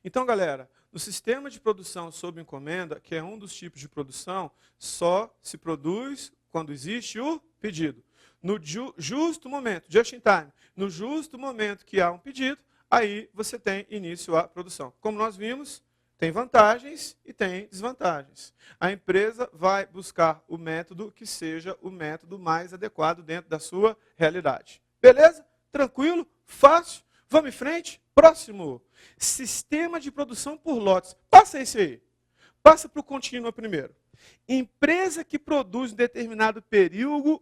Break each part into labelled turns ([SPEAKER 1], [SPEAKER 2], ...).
[SPEAKER 1] Então, galera, no sistema de produção sob encomenda, que é um dos tipos de produção, só se produz quando existe o pedido. No justo momento, just in time, no justo momento que há um pedido, aí você tem início à produção. Como nós vimos, tem vantagens e tem desvantagens. A empresa vai buscar o método que seja o método mais adequado dentro da sua realidade. Beleza? Tranquilo? Fácil? Vamos em frente? Próximo. Sistema de produção por lotes. Passa esse aí. Passa para o contínuo primeiro. Empresa que produz um determinado período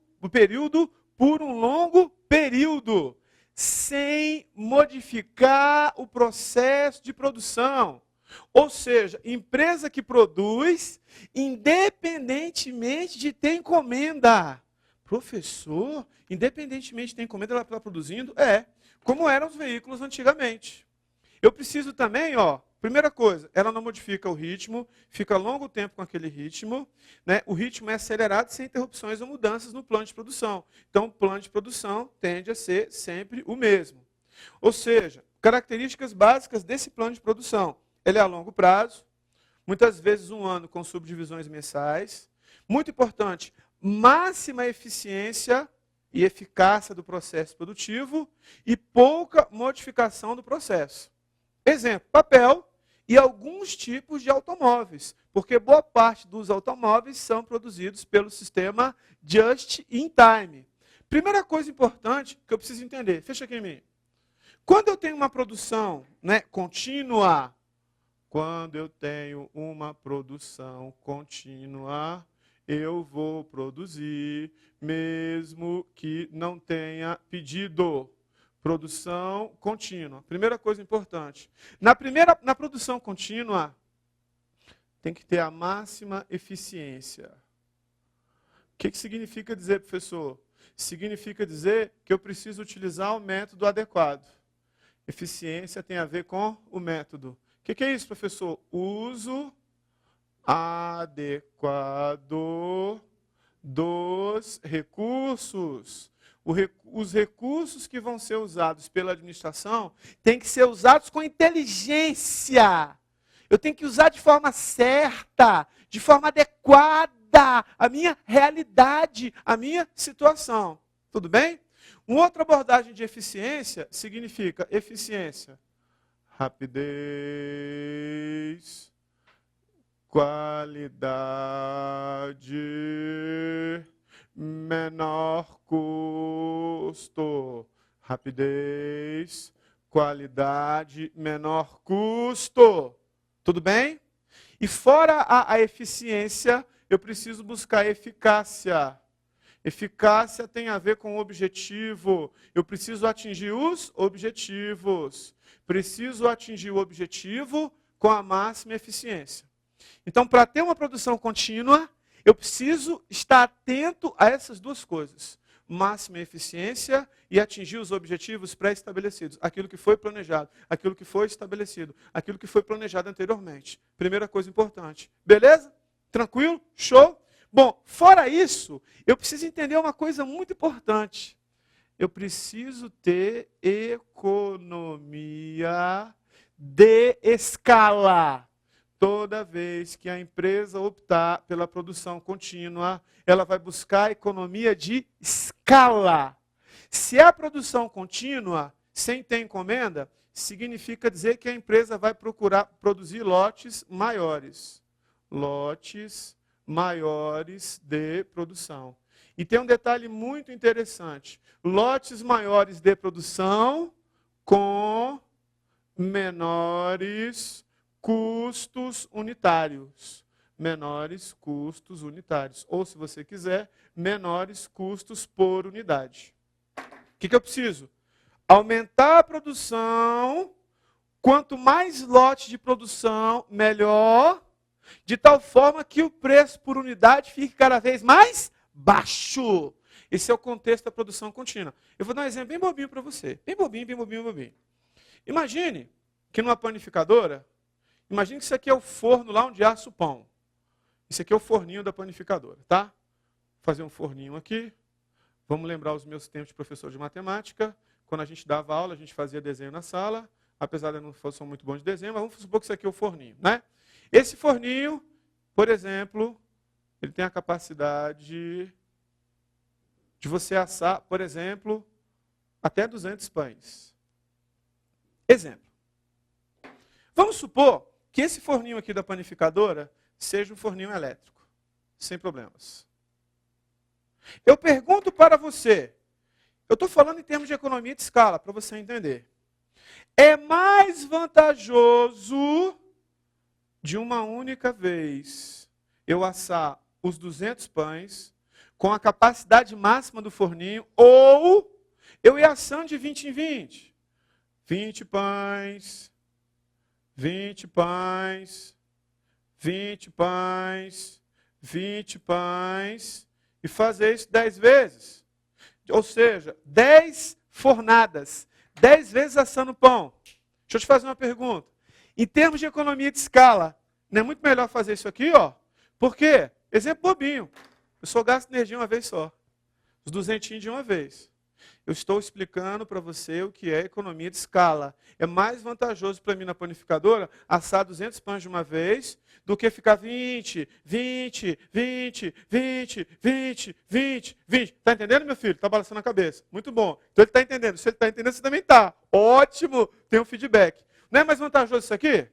[SPEAKER 1] por um longo período, sem modificar o processo de produção. Ou seja, empresa que produz independentemente de ter encomenda. Professor, independentemente de ter encomenda, ela está produzindo? É, como eram os veículos antigamente. Eu preciso também, primeira coisa, ela não modifica o ritmo, fica longo tempo com aquele ritmo, né? O ritmo é acelerado sem interrupções ou mudanças no plano de produção. Então, o plano de produção tende a ser sempre o mesmo. Ou seja, características básicas desse plano de produção. Ele é a longo prazo, muitas vezes um ano com subdivisões mensais. Muito importante, máxima eficiência e eficácia do processo produtivo e pouca modificação do processo. Exemplo, papel e alguns tipos de automóveis, porque boa parte dos automóveis são produzidos pelo sistema just in time. Primeira coisa importante que eu preciso entender, fecha aqui em mim. Quando eu tenho uma produção contínua, eu vou produzir, mesmo que não tenha pedido. Produção contínua. Primeira coisa importante. Na produção contínua, tem que ter a máxima eficiência. O que significa dizer, professor? Significa dizer que eu preciso utilizar o método adequado. Eficiência tem a ver com o método. O que é isso, professor? Uso adequado dos recursos. Os recursos que vão ser usados pela administração têm que ser usados com inteligência. Eu tenho que usar de forma certa, de forma adequada à minha realidade, à minha situação. Tudo bem? Uma outra abordagem de eficiência significa eficiência, rapidez, qualidade, menor custo. Rapidez, qualidade, menor custo. Tudo bem? E fora a eficiência, eu preciso buscar eficácia. Eficácia tem a ver com o objetivo. Eu preciso atingir os objetivos. Preciso atingir o objetivo com a máxima eficiência. Então, para ter uma produção contínua, eu preciso estar atento a essas duas coisas. Máxima eficiência e atingir os objetivos pré-estabelecidos. Aquilo que foi planejado, aquilo que foi estabelecido, aquilo que foi planejado anteriormente. Primeira coisa importante. Beleza? Tranquilo? Show? Bom, fora isso, eu preciso entender uma coisa muito importante. Eu preciso ter economia de escala. Toda vez que a empresa optar pela produção contínua, ela vai buscar economia de escala. Se é a produção contínua, sem ter encomenda, significa dizer que a empresa vai procurar produzir lotes maiores. Lotes maiores de produção. E tem um detalhe muito interessante. Lotes maiores de produção com menores custos unitários. Menores custos unitários. Ou, se você quiser, menores custos por unidade. O que eu preciso? Aumentar a produção. Quanto mais lote de produção, melhor. De tal forma que o preço por unidade fique cada vez mais baixo. Esse é o contexto da produção contínua. Eu vou dar um exemplo bem bobinho para você. Bem bobinho, bem bobinho, bem bobinho. Imagine que numa panificadora, imagine que isso aqui é o forno lá onde assa o pão. Isso aqui é o forninho da panificadora, tá? Vou fazer um forninho aqui. Vamos lembrar os meus tempos de professor de matemática. Quando a gente dava aula, a gente fazia desenho na sala. apesar de eu não ser muito bom de desenho, mas vamos supor que isso aqui é o forninho, né? Esse forninho, por exemplo, ele tem a capacidade de você assar, por exemplo, até 200 pães. Exemplo. Vamos supor que esse forninho aqui da panificadora seja um forninho elétrico, sem problemas. Eu pergunto para você, eu estou falando em termos de economia de escala, para você entender. É mais vantajoso de uma única vez eu assar os 200 pães com a capacidade máxima do forninho, ou eu ir assando de 20 em 20. 20 pães, 20 pães, 20 pães, 20 pães, e fazer isso 10 vezes. Ou seja, 10 fornadas, 10 vezes assando pão. Deixa eu te fazer uma pergunta. Em termos de economia de escala, não é muito melhor fazer isso aqui, ó? Por quê? Exemplo bobinho. Eu só gasto energia uma vez só. Os 200 de uma vez. Eu estou explicando para você o que é economia de escala. É mais vantajoso para mim na panificadora assar 200 pães de uma vez do que ficar 20, 20, 20, 20, 20, 20, 20. Está entendendo, meu filho? Está balançando a cabeça. Muito bom. Então ele está entendendo. Se ele está entendendo, você também está. Ótimo. Tem um feedback. Não é mais vantajoso isso aqui?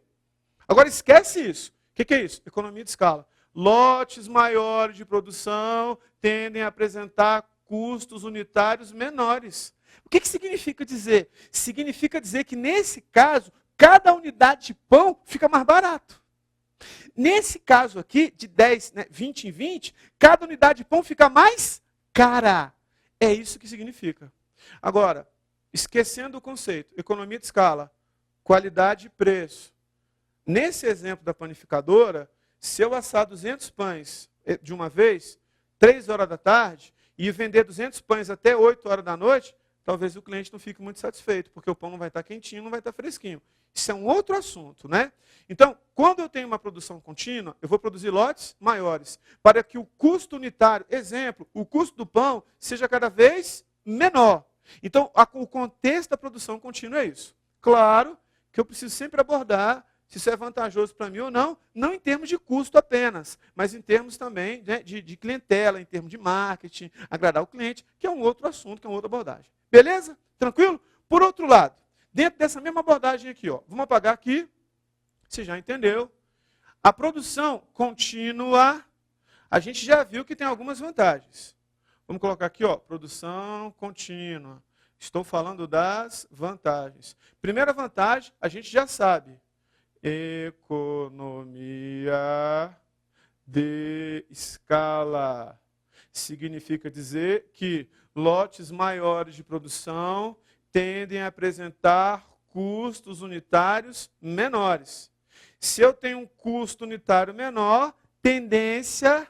[SPEAKER 1] Agora esquece isso. O que é isso? Economia de escala. Lotes maiores de produção tendem a apresentar custos unitários menores. O que significa dizer? Significa dizer que, nesse caso, cada unidade de pão fica mais barato. Nesse caso aqui, de 10, 20 em 20, cada unidade de pão fica mais cara. É isso que significa. Agora, esquecendo o conceito, economia de escala, qualidade e preço. Nesse exemplo da panificadora, se eu assar 200 pães de uma vez, 3 horas da tarde, e vender 200 pães até 8 horas da noite, talvez o cliente não fique muito satisfeito, porque o pão não vai estar quentinho, não vai estar fresquinho. Isso é um outro assunto, né? Então, quando eu tenho uma produção contínua, eu vou produzir lotes maiores, para que o custo unitário, exemplo, o custo do pão, seja cada vez menor. Então, o contexto da produção contínua é isso. Claro que eu preciso sempre abordar se isso é vantajoso para mim ou não, não em termos de custo apenas, mas em termos também, né, de clientela, em termos de marketing, agradar o cliente, que é um outro assunto, que é uma outra abordagem. Beleza? Tranquilo? Por outro lado, dentro dessa mesma abordagem aqui, ó, vamos apagar aqui, você já entendeu, a produção contínua, a gente já viu que tem algumas vantagens. Vamos colocar aqui, ó, produção contínua. Estou falando das vantagens. Primeira vantagem, a gente já sabe. Economia de escala. Significa dizer que lotes maiores de produção tendem a apresentar custos unitários menores. Se eu tenho um custo unitário menor, tendência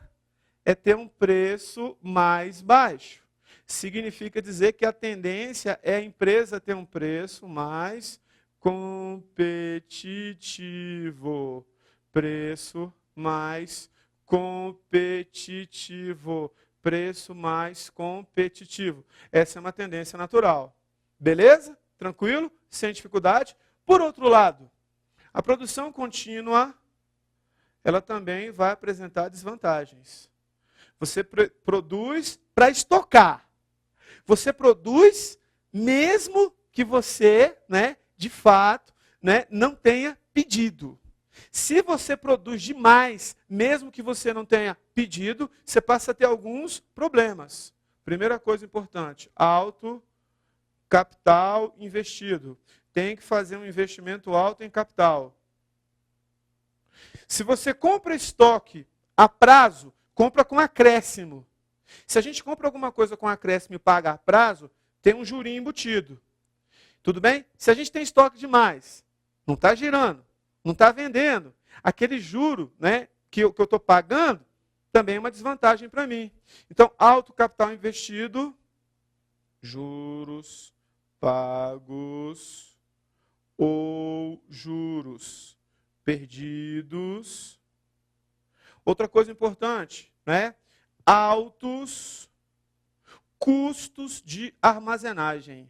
[SPEAKER 1] é ter um preço mais baixo. Significa dizer que a tendência é a empresa ter um preço mais competitivo. Preço mais competitivo. Preço mais competitivo. Essa é uma tendência natural. Beleza? Tranquilo? Sem dificuldade? Por outro lado, a produção contínua, ela também vai apresentar desvantagens. Você produz para estocar. Você produz mesmo que você, de fato, não tenha pedido. Se você produz demais, mesmo que você não tenha pedido, você passa a ter alguns problemas. Primeira coisa importante, alto capital investido. Tem que fazer um investimento alto em capital. Se você compra estoque a prazo, compra com acréscimo. Se a gente compra alguma coisa com acréscimo e paga a prazo, tem um jurinho embutido. Tudo bem? Se a gente tem estoque demais, não está girando, não está vendendo, aquele juro que eu estou pagando também é uma desvantagem para mim. Então, alto capital investido, juros pagos ou juros perdidos. Outra coisa importante, altos custos de armazenagem.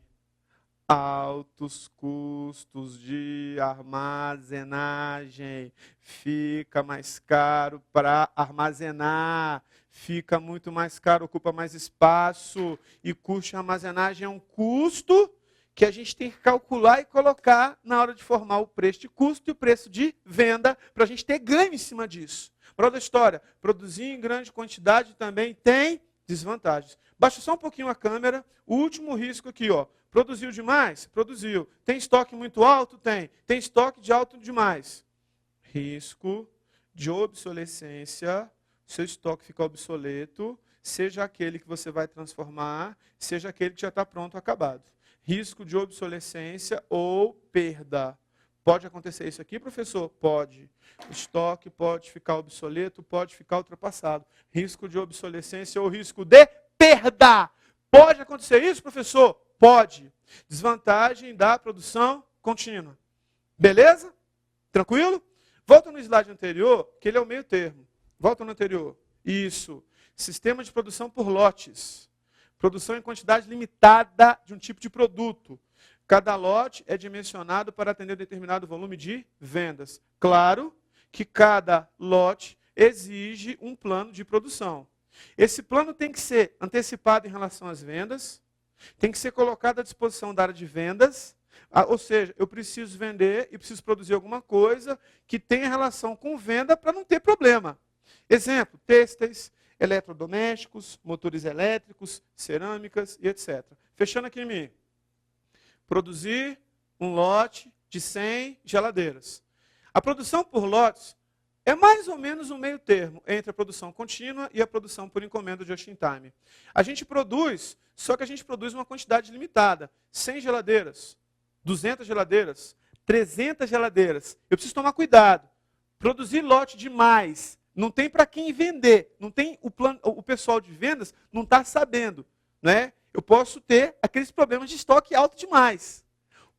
[SPEAKER 1] altos custos de armazenagem. Fica mais caro para armazenar, fica muito mais caro, ocupa mais espaço, e custo de armazenagem é um custo que a gente tem que calcular e colocar na hora de formar o preço de custo e o preço de venda, para a gente ter ganho em cima disso. Moral da história, produzir em grande quantidade também tem desvantagens. Baixa só um pouquinho a câmera, o último risco aqui, ó. Produziu demais? Produziu. Tem estoque muito alto? Tem. Tem estoque de alto demais. Risco de obsolescência, seu estoque fica obsoleto, seja aquele que você vai transformar, seja aquele que já está pronto, acabado. Risco de obsolescência ou perda. Pode acontecer isso aqui, professor? Pode. O estoque pode ficar obsoleto, pode ficar ultrapassado. Risco de obsolescência ou risco de perda. Pode acontecer isso, professor? Pode. Desvantagem da produção contínua. Beleza? Tranquilo? Volta no slide anterior, que ele é o meio termo. Volta no anterior. Isso. Sistema de produção por lotes. Produção em quantidade limitada de um tipo de produto. Cada lote é dimensionado para atender determinado volume de vendas. Claro que cada lote exige um plano de produção. Esse plano tem que ser antecipado em relação às vendas, tem que ser colocado à disposição da área de vendas, ou seja, eu preciso vender e preciso produzir alguma coisa que tenha relação com venda para não ter problema. Exemplo, têxteis, eletrodomésticos, motores elétricos, cerâmicas e etc. Fechando aqui em mim. Produzir um lote de 100 geladeiras. A produção por lotes é mais ou menos um meio termo entre a produção contínua e a produção por encomenda just in time. A gente produz, só que a gente produz uma quantidade limitada. 100 geladeiras, 200 geladeiras, 300 geladeiras. Eu preciso tomar cuidado. Produzir lote demais, não tem para quem vender. Não tem o pessoal de vendas não está sabendo, né? Eu posso ter aqueles problemas de estoque alto demais.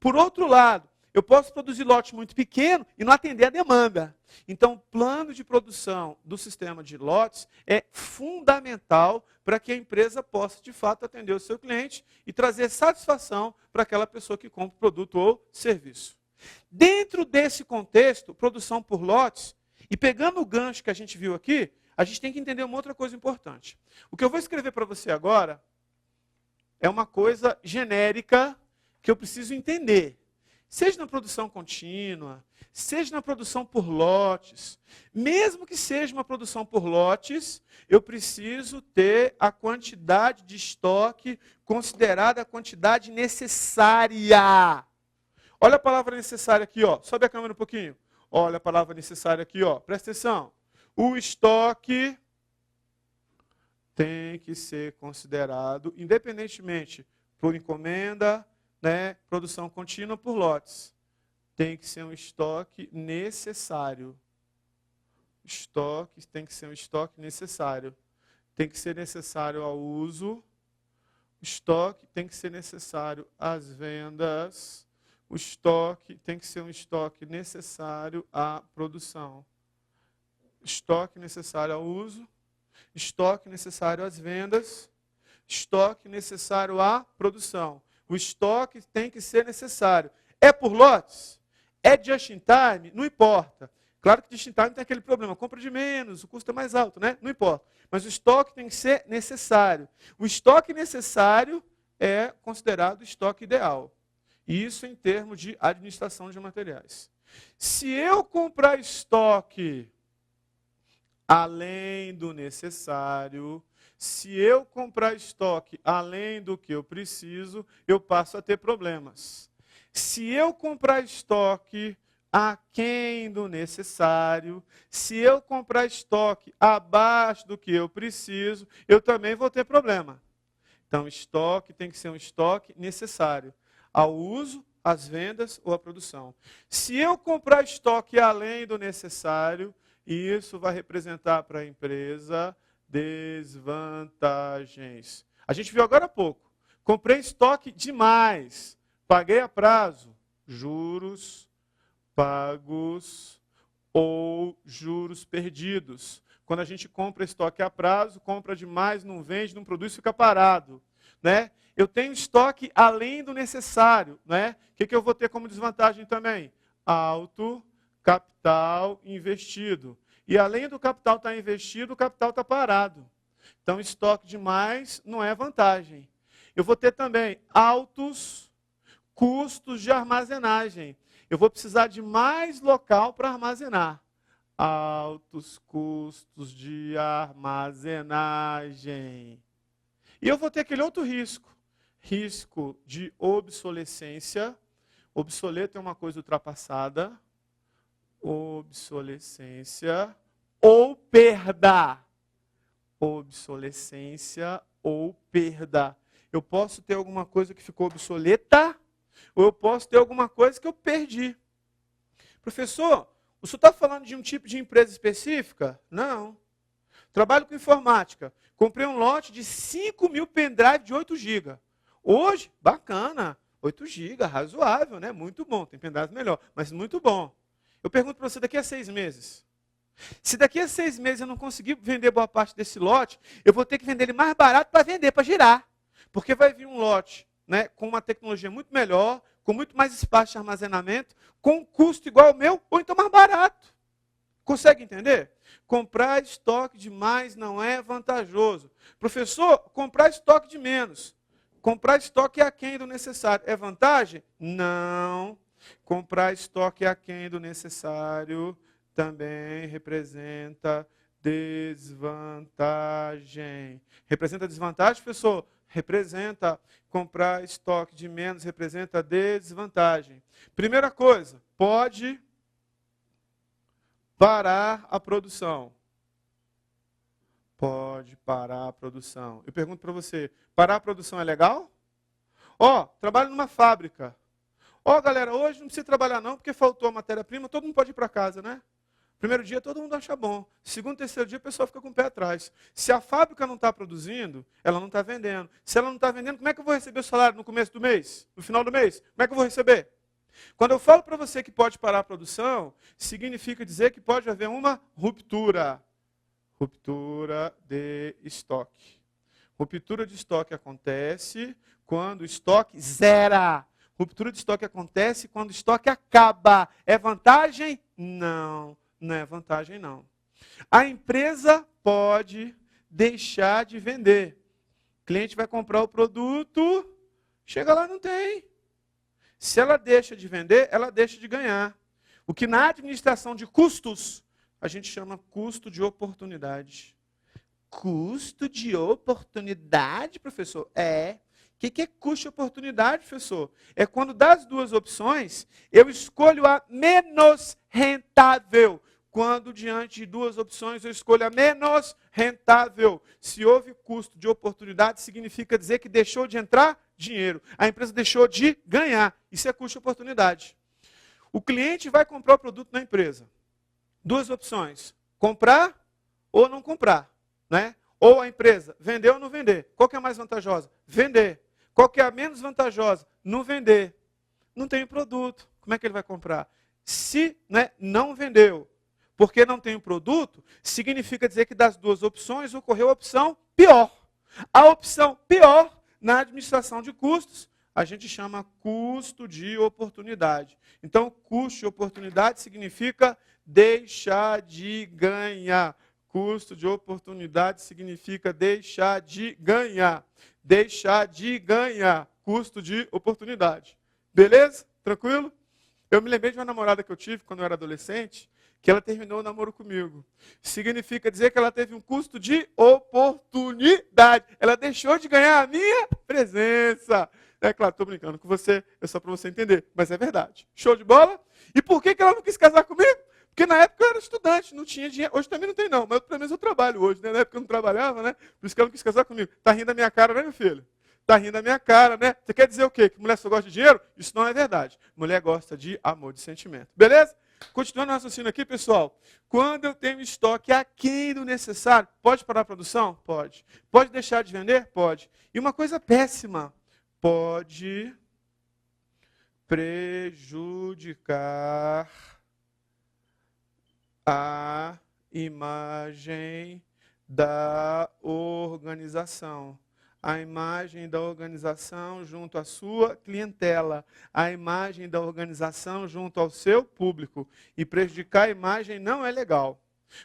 [SPEAKER 1] Por outro lado, eu posso produzir lote muito pequeno e não atender a demanda. Então, o plano de produção do sistema de lotes é fundamental para que a empresa possa, de fato, atender o seu cliente e trazer satisfação para aquela pessoa que compra o produto ou serviço. Dentro desse contexto, produção por lotes, e pegando o gancho que a gente viu aqui, a gente tem que entender uma outra coisa importante. O que eu vou escrever para você agora é uma coisa genérica que eu preciso entender. Seja na produção contínua, seja na produção por lotes, mesmo que seja uma produção por lotes, eu preciso ter a quantidade de estoque considerada a quantidade necessária. Olha a palavra necessária aqui, ó. Sobe a câmera um pouquinho. Olha a palavra necessária aqui, ó. Presta atenção. O estoque tem que ser considerado, independentemente por encomenda, né, produção contínua por lotes. Tem que ser um estoque necessário. Estoque tem que ser um estoque necessário. Tem que ser necessário ao uso. Estoque tem que ser necessário às vendas. O estoque tem que ser um estoque necessário à produção. Estoque necessário ao uso. Estoque necessário às vendas. Estoque necessário à produção. O estoque tem que ser necessário. É por lotes? É just in time? Não importa. Claro que just in time tem aquele problema. Compra de menos, o custo é mais alto, né? Não importa. Mas o estoque tem que ser necessário. O estoque necessário é considerado o estoque ideal. Isso em termos de administração de materiais. Se eu comprar estoque além do necessário, se eu comprar estoque além do que eu preciso, eu passo a ter problemas. Se eu comprar estoque aquém do necessário, se eu comprar estoque abaixo do que eu preciso, eu também vou ter problema. Então, estoque tem que ser um estoque necessário ao uso, às vendas ou à produção. Se eu comprar estoque além do necessário, isso vai representar para a empresa desvantagens. A gente viu agora há pouco. Comprei estoque demais. Paguei a prazo. Juros pagos ou juros perdidos. Quando a gente compra estoque a prazo, compra demais, não vende, não produz, fica parado. né? Eu tenho estoque além do necessário, né? O que eu vou ter como desvantagem também? Alto capital investido. E além do capital estar investido, o capital está parado. Então, estoque demais não é vantagem. Eu vou ter também altos custos de armazenagem. Eu vou precisar de mais local para armazenar. Altos custos de armazenagem. E eu vou ter aquele outro risco. Risco de obsolescência. Obsoleto é uma coisa ultrapassada. Obsolescência ou perda. Obsolescência ou perda. Eu posso ter alguma coisa que ficou obsoleta, ou eu posso ter alguma coisa que eu perdi. Professor, o senhor está falando de um tipo de empresa específica? Não. Trabalho com informática. Comprei um lote de 5.000 pendrive de 8 GB. Hoje, bacana, 8 GB, razoável, né? Muito bom. Tem pendrive melhor, mas muito bom. Eu pergunto para você, daqui a 6 meses. Se daqui a 6 meses eu não conseguir vender boa parte desse lote, eu vou ter que vender ele mais barato para vender, para girar. Porque vai vir um lote, né, com uma tecnologia muito melhor, com muito mais espaço de armazenamento, com um custo igual ao meu, ou então mais barato. Consegue entender? Comprar estoque de mais não é vantajoso. Professor, comprar estoque de menos. Comprar estoque aquém do necessário. É vantagem? Não. Comprar estoque aquém do necessário também representa desvantagem. Representa desvantagem, professor? Representa. Comprar estoque de menos representa desvantagem. Primeira coisa, pode parar a produção. Pode parar a produção. Eu pergunto para você, parar a produção é legal? Trabalho numa fábrica. Galera, hoje não precisa trabalhar não, porque faltou a matéria-prima, todo mundo pode ir para casa, né? Primeiro dia todo mundo acha bom. Segundo, terceiro dia, o pessoal fica com o pé atrás. Se a fábrica não está produzindo, ela não está vendendo. Se ela não está vendendo, como é que eu vou receber o salário no começo do mês? No final do mês? Como é que eu vou receber? Quando eu falo para você que pode parar a produção, significa dizer que pode haver uma ruptura. Ruptura de estoque. Ruptura de estoque acontece quando o estoque zera. Ruptura de estoque acontece quando o estoque acaba. É vantagem? Não, não é vantagem não. A empresa pode deixar de vender. O cliente vai comprar o produto, chega lá não tem. Se ela deixa de vender, ela deixa de ganhar. O que na administração de custos, a gente chama custo de oportunidade. Custo de oportunidade, professor? É. O que é custo de oportunidade, professor? É quando das duas opções, eu escolho a menos rentável. Quando diante de duas opções, eu escolho a menos rentável. Se houve custo de oportunidade, significa dizer que deixou de entrar dinheiro. A empresa deixou de ganhar. Isso é custo de oportunidade. O cliente vai comprar o produto na empresa. Duas opções. Comprar ou não comprar. Né? Ou a empresa vender ou não vender. Qual que é a mais vantajosa? Vender. Qual que é a menos vantajosa? Não vender. Não tem produto. Como é que ele vai comprar? Se, né, não vendeu, porque não tem o produto, significa dizer que das duas opções ocorreu a opção pior. A opção pior na administração de custos, a gente chama custo de oportunidade. Então, custo de oportunidade significa deixar de ganhar. Custo de oportunidade significa deixar de ganhar. Deixar de ganhar. Custo de oportunidade. Beleza? Tranquilo? Eu me lembrei de uma namorada que eu tive quando eu era adolescente, que ela terminou o namoro comigo. Significa dizer que ela teve um custo de oportunidade. Ela deixou de ganhar a minha presença. É claro, estou brincando com você, é só para você entender, mas é verdade. Show de bola? E por que ela não quis casar comigo? Porque na época eu era estudante, não tinha dinheiro. Hoje também não tem não, mas pelo menos eu trabalho hoje, né? Na época eu não trabalhava, né? Por isso que ela não quis casar comigo. Tá rindo da minha cara, né, meu filho? Tá rindo da minha cara, né? Você quer dizer o quê? Que mulher só gosta de dinheiro? Isso não é verdade. Mulher gosta de amor, de sentimento. Beleza? Continuando o raciocínio aqui, pessoal. Quando eu tenho estoque aquém do necessário, pode parar a produção? Pode. Pode deixar de vender? Pode. E uma coisa péssima, pode prejudicar a imagem da organização. a imagem da organização junto à sua clientela, a imagem da organização junto ao seu público. E prejudicar a imagem não é legal.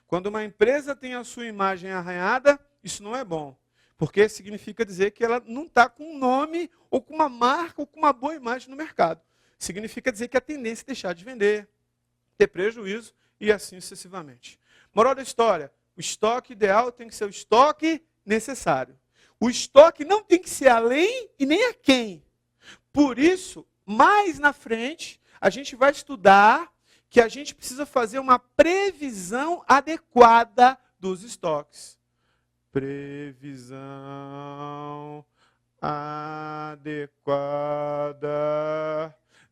[SPEAKER 1] Quando uma empresa tem a sua imagem arranhada, isso não é bom. Porque significa dizer que ela não está com um nome, ou com uma marca, ou com uma boa imagem no mercado. Significa dizer que a tendência é deixar de vender, ter prejuízo e assim sucessivamente. Moral da história, o estoque ideal tem que ser o estoque necessário. O estoque não tem que ser além e nem a quem. Por isso, mais na frente, a gente vai estudar que a gente precisa fazer uma previsão adequada dos estoques. Previsão adequada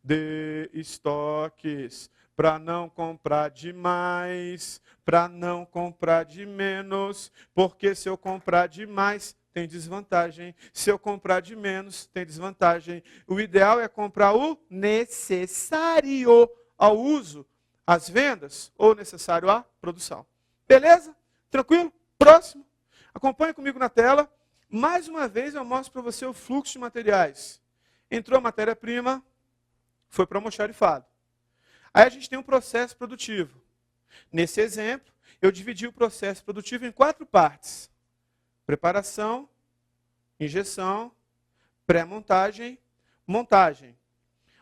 [SPEAKER 1] de estoques. Para não comprar demais, para não comprar de menos, porque se eu comprar demais, tem desvantagem. Se eu comprar de menos, tem desvantagem. O ideal é comprar o necessário ao uso, às vendas, ou necessário à produção. Beleza? Tranquilo? Próximo. Acompanhe comigo na tela. Mais uma vez eu mostro para você o fluxo de materiais. Entrou a matéria-prima, foi para o almoxarifado. Aí a gente tem um processo produtivo. Nesse exemplo, eu dividi o processo produtivo em 4 partes. Preparação, injeção, pré-montagem, montagem.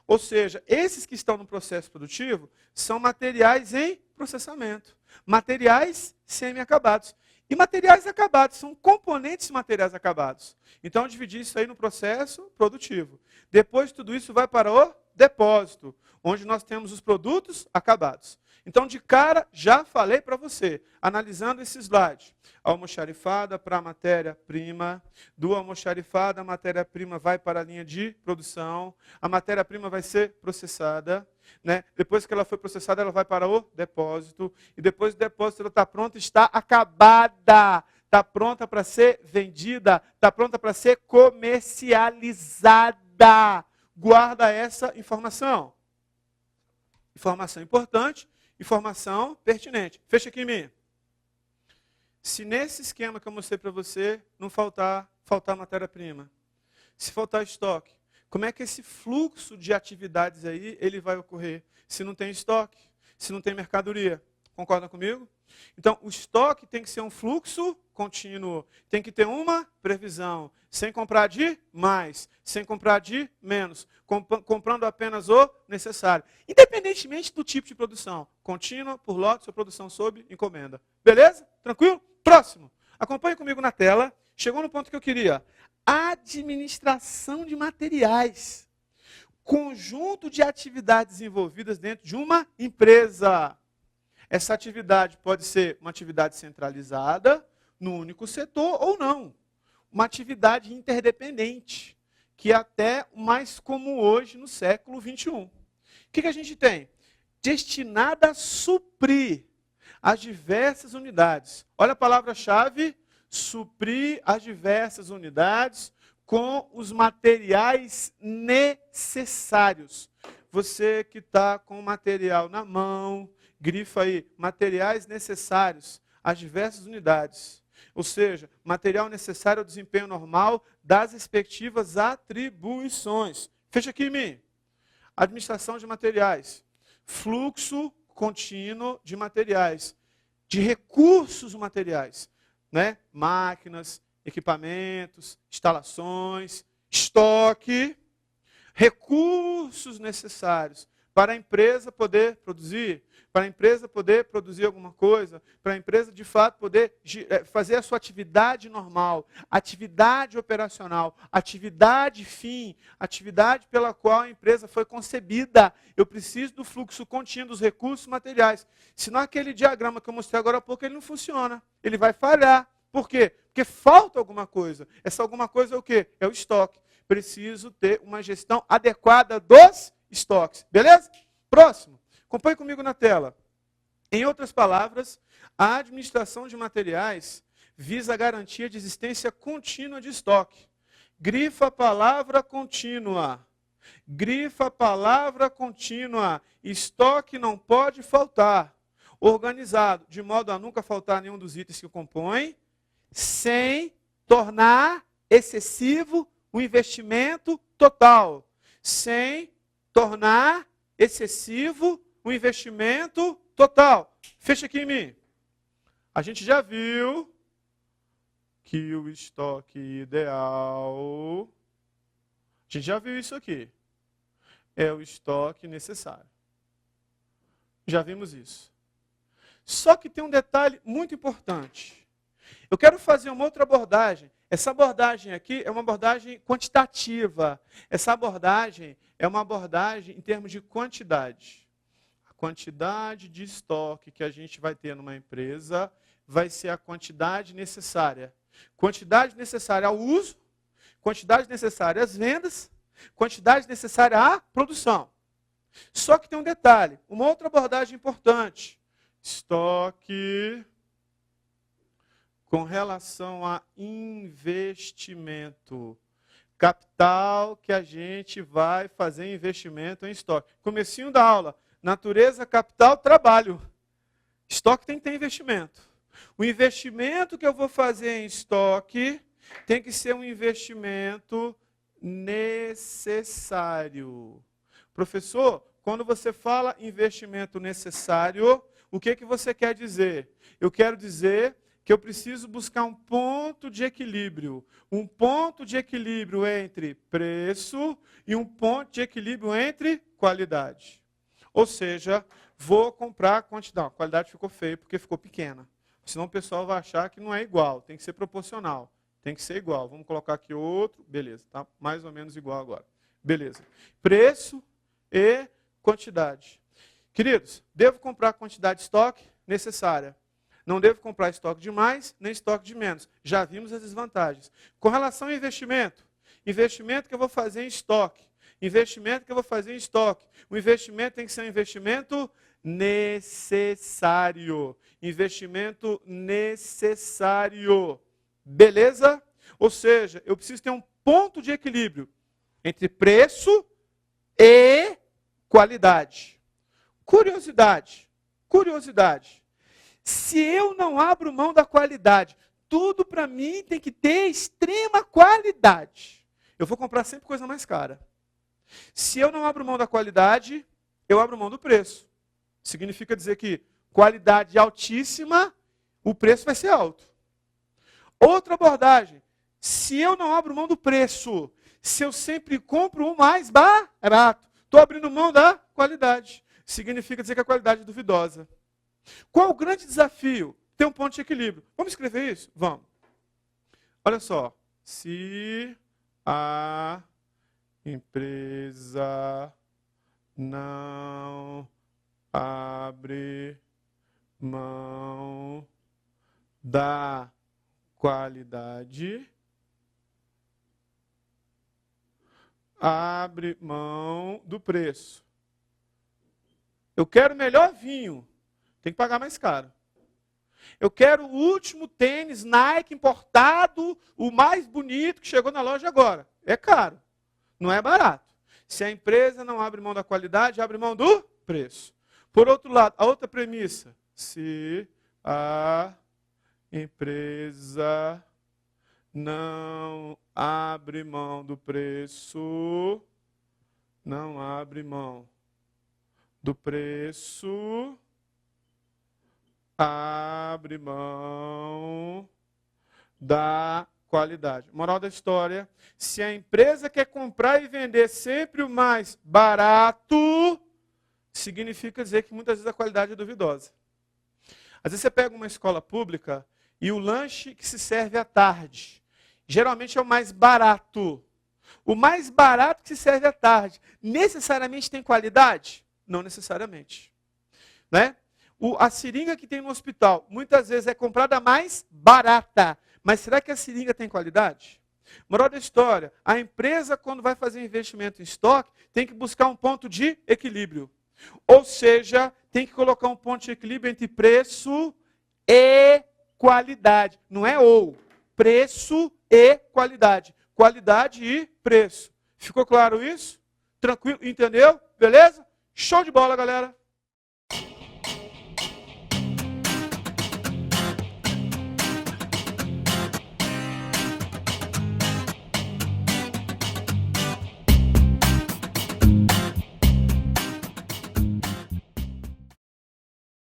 [SPEAKER 1] Ou seja, esses que estão no processo produtivo são materiais em processamento. Materiais semi-acabados. E materiais acabados são componentes de materiais acabados. Então, eu dividi isso aí no processo produtivo. Depois, tudo isso vai para o depósito, onde nós temos os produtos acabados. Então, de cara, já falei para você, analisando esse slide. Almoxarifada para a matéria-prima, do almoxarifado a matéria-prima vai para a linha de produção, a matéria-prima vai ser processada, né? Depois que ela foi processada, ela vai para o depósito, e depois do depósito ela está pronta, está acabada, está pronta para ser vendida, está pronta para ser comercializada. Guarda essa informação. Informação importante, informação pertinente. Fecha aqui em mim. Se nesse esquema que eu mostrei para você não faltar matéria-prima, se faltar estoque, como é que esse fluxo de atividades aí ele vai ocorrer? Se não tem estoque, se não tem mercadoria. Concorda comigo? Então, o estoque tem que ser um fluxo contínuo. Tem que ter uma previsão. Sem comprar de mais, sem comprar de menos. Comprando apenas o necessário. Independentemente do tipo de produção. Contínua, por lotes ou produção sob encomenda. Beleza? Tranquilo? Próximo. Acompanhe comigo na tela. Chegou no ponto que eu queria. Administração de materiais. Conjunto de atividades envolvidas dentro de uma empresa. Essa atividade pode ser uma atividade centralizada, no único setor, ou não. Uma atividade interdependente, que é até o mais comum hoje no século XXI. O que a gente tem? Destinada a suprir as diversas unidades. Olha a palavra-chave, suprir as diversas unidades com os materiais necessários. Você que está com o material na mão, grifa aí, materiais necessários às diversas unidades. Ou seja, material necessário ao desempenho normal das respectivas atribuições. Fecha aqui em mim. Administração de materiais. Fluxo contínuo de materiais. De recursos materiais. Né? Máquinas, equipamentos, instalações, estoque. Recursos necessários para a empresa poder produzir, para a empresa poder produzir alguma coisa, para a empresa de fato poder fazer a sua atividade normal, atividade operacional, atividade fim, atividade pela qual a empresa foi concebida. Eu preciso do fluxo contínuo dos recursos materiais. Senão aquele diagrama que eu mostrei agora há pouco, ele não funciona, ele vai falhar. Por quê? Porque falta alguma coisa. Essa alguma coisa é o quê? É o estoque. Preciso ter uma gestão adequada dos estoques. Beleza? Próximo. Acompanhe comigo na tela. Em outras palavras, a administração de materiais visa a garantia de existência contínua de estoque. Grifa a palavra contínua. Grifa a palavra contínua. Estoque não pode faltar. Organizado, de modo a nunca faltar nenhum dos itens que compõem, sem tornar excessivo o investimento total, sem tornar excessivo o investimento total. Fecha aqui em mim. A gente já viu que o estoque ideal, a gente já viu isso aqui, é o estoque necessário. Já vimos isso. Só que tem um detalhe muito importante. Eu quero fazer uma outra abordagem. Essa abordagem aqui é uma abordagem quantitativa. Essa abordagem é uma abordagem em termos de quantidade. A quantidade de estoque que a gente vai ter numa empresa vai ser a quantidade necessária. Quantidade necessária ao uso, quantidade necessária às vendas, quantidade necessária à produção. Só que tem um detalhe, uma outra abordagem importante. Estoque com relação a investimento. Capital que a gente vai fazer investimento em estoque. Comecinho da aula. Natureza, capital, trabalho. Estoque tem que ter investimento. O investimento que eu vou fazer em estoque tem que ser um investimento necessário. Professor, quando você fala investimento necessário, o que você quer dizer? Eu quero dizer que eu preciso buscar um ponto de equilíbrio. Um ponto de equilíbrio entre preço e um ponto de equilíbrio entre qualidade. Ou seja, vou comprar a quantidade. A qualidade ficou feia porque ficou pequena. Senão o pessoal vai achar que não é igual. Tem que ser proporcional. Tem que ser igual. Vamos colocar aqui outro. Beleza, tá mais ou menos igual agora. Beleza. Preço e quantidade. Queridos, devo comprar a quantidade de estoque necessária. Não devo comprar estoque de mais, nem estoque de menos. Já vimos as desvantagens. Com relação ao investimento, investimento que eu vou fazer em estoque, investimento que eu vou fazer em estoque. O investimento tem que ser um investimento necessário. Investimento necessário. Beleza? Ou seja, eu preciso ter um ponto de equilíbrio entre preço e qualidade. Curiosidade. Curiosidade. Se eu não abro mão da qualidade, tudo para mim tem que ter extrema qualidade. Eu vou comprar sempre coisa mais cara. Se eu não abro mão da qualidade, eu abro mão do preço. Significa dizer que qualidade altíssima, o preço vai ser alto. Outra abordagem, se eu não abro mão do preço, se eu sempre compro o mais barato, estou abrindo mão da qualidade. Significa dizer que a qualidade é duvidosa. Qual o grande desafio? Ter um ponto de equilíbrio. Vamos escrever isso? Vamos. Olha só. Se a empresa não abre mão da qualidade, abre mão do preço. Eu quero melhor vinho. Tem que pagar mais caro. Eu quero o último tênis Nike importado, o mais bonito que chegou na loja agora. É caro. Não é barato. Se a empresa não abre mão da qualidade, abre mão do preço. Por outro lado, a outra premissa. Se a empresa não abre mão do preço, não abre mão do preço, abre mão da qualidade. Moral da história, se a empresa quer comprar e vender sempre o mais barato, significa dizer que muitas vezes a qualidade é duvidosa. Às vezes você pega uma escola pública e o lanche que se serve à tarde, geralmente é o mais barato. O mais barato que se serve à tarde, necessariamente tem qualidade? Não necessariamente. Né? A seringa que tem no hospital, muitas vezes é comprada mais barata. Mas será que a seringa tem qualidade? Moral da história, a empresa, quando vai fazer investimento em estoque, tem que buscar um ponto de equilíbrio. Ou seja, tem que colocar um ponto de equilíbrio entre preço e qualidade. Não é ou. Preço e qualidade. Qualidade e preço. Ficou claro isso? Tranquilo? Entendeu? Beleza? Show de bola, galera!